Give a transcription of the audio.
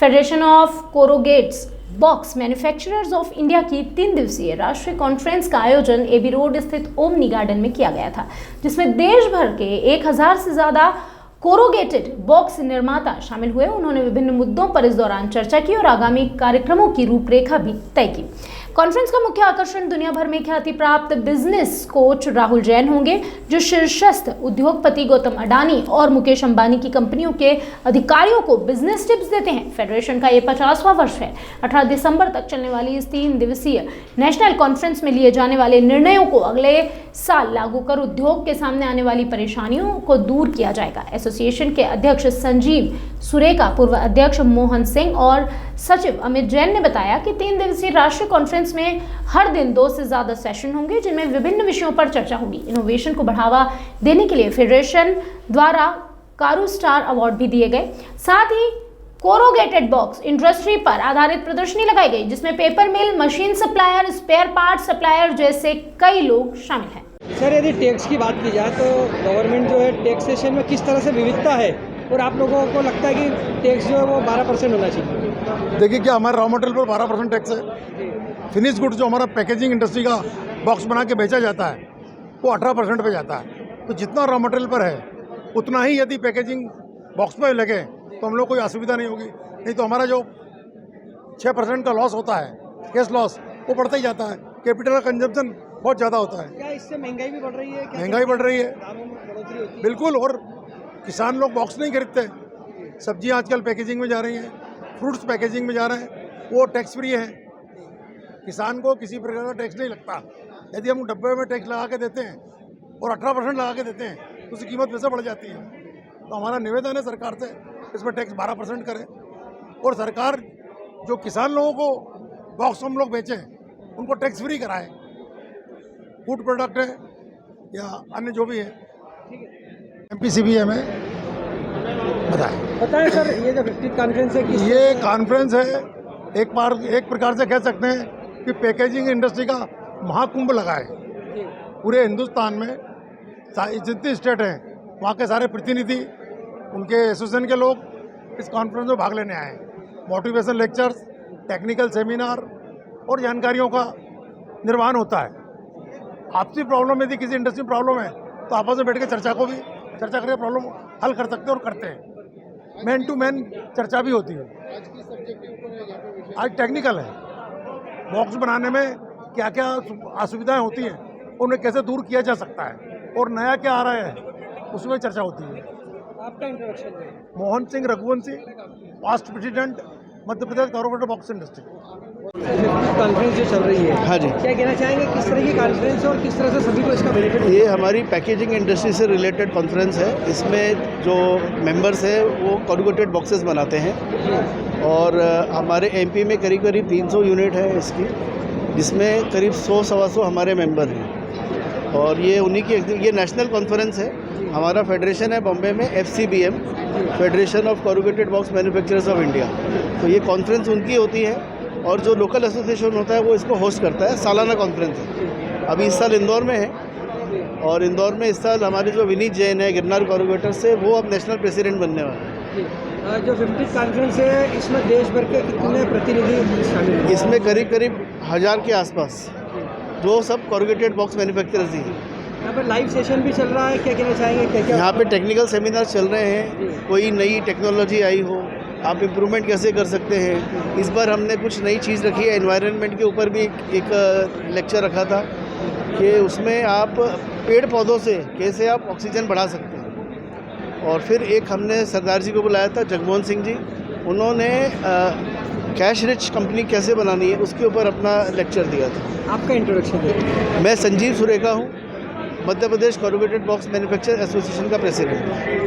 Federation of corrugated box manufacturers of India की 3 दिवसीय राष्ट्रीय कॉन्फ्रेंस का आयोजन एबी रोड स्थित ओमनी गार्डन में किया गया था, जिसमें देश भर के 1000 से ज्यादा कोरोगेटेड बॉक्स निर्माता शामिल हुए। उन्होंने विभिन्न मुद्दों पर इस दौरान चर्चा की और आगामी कार्यक्रमों की रूपरेखा भी तय की। कॉन्फ्रेंस का मुख्य आकर्षण दुनिया भर में ख्याति प्राप्त बिजनेस कोच राहुल जैन होंगे, जो शीर्षस्थ उद्योगपति गौतम अडानी और मुकेश अंबानी की कंपनियों के अधिकारियों को बिजनेस टिप्स देते हैं। फेडरेशन का ये 50वां वर्ष है। 18 दिसंबर तक चलने वाली इस 3 दिवसीय नेशनल कॉन्फ्रेंस में लिए जाने वाले निर्णयों को अगले साल लागू कर उद्योग के सामने आने वाली परेशानियों को दूर किया जाएगा। एसोसिएशन के अध्यक्ष संजीव सुरेका, पूर्व अध्यक्ष मोहन सिंह और सचिव अमित जैन ने बताया कि 3 दिवसीय राष्ट्रीय कॉन्फ्रेंस में हर दिन 2 से ज्यादा सेशन होंगे, जिनमें विभिन्न विषयों पर चर्चा होगी। इनोवेशन को बढ़ावा देने के लिए फेडरेशन द्वारा कारू स्टार अवार्ड भी दिए गए। साथ ही कोरोगेटेड बॉक्स इंडस्ट्री पर आधारित प्रदर्शनी लगाई गई, जिसमें paper mill, machine supplier, spare part supplier जैसे कई लोग शामिल हैं। सर, यदि टैक्स की बात की जाए तो गवर्नमेंट जो है टैक्सेशन में किस तरह से विविधता है और आप लोगों को लगता है कि टैक्स जो है वो 12% होना चाहिए? देखिए, क्या हमारे रॉ मटेरियल पर 12% टैक्स है। फिनिश गुड जो हमारा पैकेजिंग इंडस्ट्री का बॉक्स बना के बेचा जाता है वो 18% पे जाता है। तो जितना रॉ मटेरियल पर है उतना ही यदि पैकेजिंग बॉक्स पर लगे तो हम लोग कोई असुविधा नहीं होगी। नहीं तो हमारा जो 6% का लॉस होता है, कैश लॉस, वो बढ़ता ही जाता है। कैपिटल का कंजम्पशन बहुत ज़्यादा होता है। क्या इससे महंगाई भी बढ़ रही है? महंगाई बढ़ रही है, दामों में बढ़ोतरी होती है? बिल्कुल। और किसान लोग बॉक्स नहीं खरीदते। सब्जियां आजकल पैकेजिंग में जा रही हैं, फ्रूट्स पैकेजिंग में जा रहे हैं, वो टैक्स फ्री है। किसान को किसी प्रकार का टैक्स नहीं लगता। यदि हम डब्बे में टैक्स लगा के देते हैं और 18% लगा के देते हैं तो उसकी कीमत वैसे बढ़ जाती है। तो हमारा निवेदन है सरकार से, इसमें टैक्स 12% करें और सरकार जो किसान लोगों को बॉक्स हम लोग बेचें उनको टैक्स फ्री कराएं। फूड प्रोडक्ट है या अन्य जो भी है, MPCBA में बताएं सर, ये जो 50 कॉन्फ्रेंस है ये कॉन्फ्रेंस है, एक प्रकार से कह सकते हैं कि पैकेजिंग इंडस्ट्री का महाकुंभ लगा है। पूरे हिंदुस्तान में जितने स्टेट हैं वहाँ के सारे प्रतिनिधि, उनके एसोसिएशन के लोग इस कॉन्फ्रेंस में भाग लेने आए हैं। मोटिवेशन लेक्चर्स, टेक्निकल सेमिनार और जानकारियों का निर्वहन होता है। आपसी प्रॉब्लम, यदि किसी इंडस्ट्री में प्रॉब्लम है तो आपस में बैठ के चर्चा करके प्रॉब्लम हल कर सकते हैं और करते हैं। मैन टू मैन चर्चा भी होती है। आज टेक्निकल है, बॉक्स बनाने में क्या क्या असुविधाएं होती हैं, उन्हें कैसे दूर किया जा सकता है और नया क्या आ रहा है, उसमें चर्चा होती है। आपका इंट्रोडक्शन है? Mohan Singh Raghuvanshi, past president Madhya Pradesh corporate box industry. Conference जो चल रही है, हाँ जी, क्या कहना चाहेंगे? किस तरह की कॉन्फ्रेंस और किस तरह से सभी को इसका बेनिफिट? ये हमारी पैकेजिंग इंडस्ट्री से रिलेटेड कॉन्फ्रेंस है। इसमें जो मेंबर्स हैं वो कोरुगेटेड बॉक्सेस बनाते हैं और हमारे MP में करीब 300 यूनिट है इसकी, जिसमें करीब 100-125 हमारे मेंबर हैं। और ये उन्हीं की ये नेशनल कॉन्फ्रेंस है। हमारा फेडरेशन है बॉम्बे में, FCBM, federation of corrugated box manufacturers of India. तो ये कॉन्फ्रेंस उनकी होती है और जो लोकल एसोसिएशन होता है वो इसको होस्ट करता है। सालाना कॉन्फ्रेंस है। अभी इस साल इंदौर में है और इंदौर में इस साल हमारे जो विनीत जैन है गिरनार कोरुगेटर से, वो अब नेशनल प्रेसिडेंट बनने वाले हैं। जो 50 कॉन्फ्रेंस है इसमें देश भर के कितने प्रतिनिधि शामिल हैं? इसमें करीब 1000 के आसपास, जो सब कोरुगेटेड बॉक्स मैन्युफैक्चरर्स ही हैं। यहाँ पर लाइव सेशन भी चल रहा है, क्या कहना चाहेंगे? क्या यहाँ पे टेक्निकल सेमिनार चल रहे हैं। कोई नई टेक्नोलॉजी आई हो, आप इम्प्रूवमेंट कैसे कर सकते हैं। इस बार हमने कुछ नई चीज़ रखी है। एनवायरनमेंट के ऊपर भी एक लेक्चर रखा था कि उसमें आप पेड़ पौधों से कैसे आप ऑक्सीजन बढ़ा सकते हैं। और फिर एक हमने सरदार जी को बुलाया था, जगमोहन सिंह जी, उन्होंने कैश रिच कंपनी कैसे बनानी है उसके ऊपर अपना लेक्चर दिया था। आपका इंट्रोडक्शन है? मैं संजीव सुरेखा हूँ, Madhya Pradesh corrugated box manufacturer association का प्रेसिडेंट।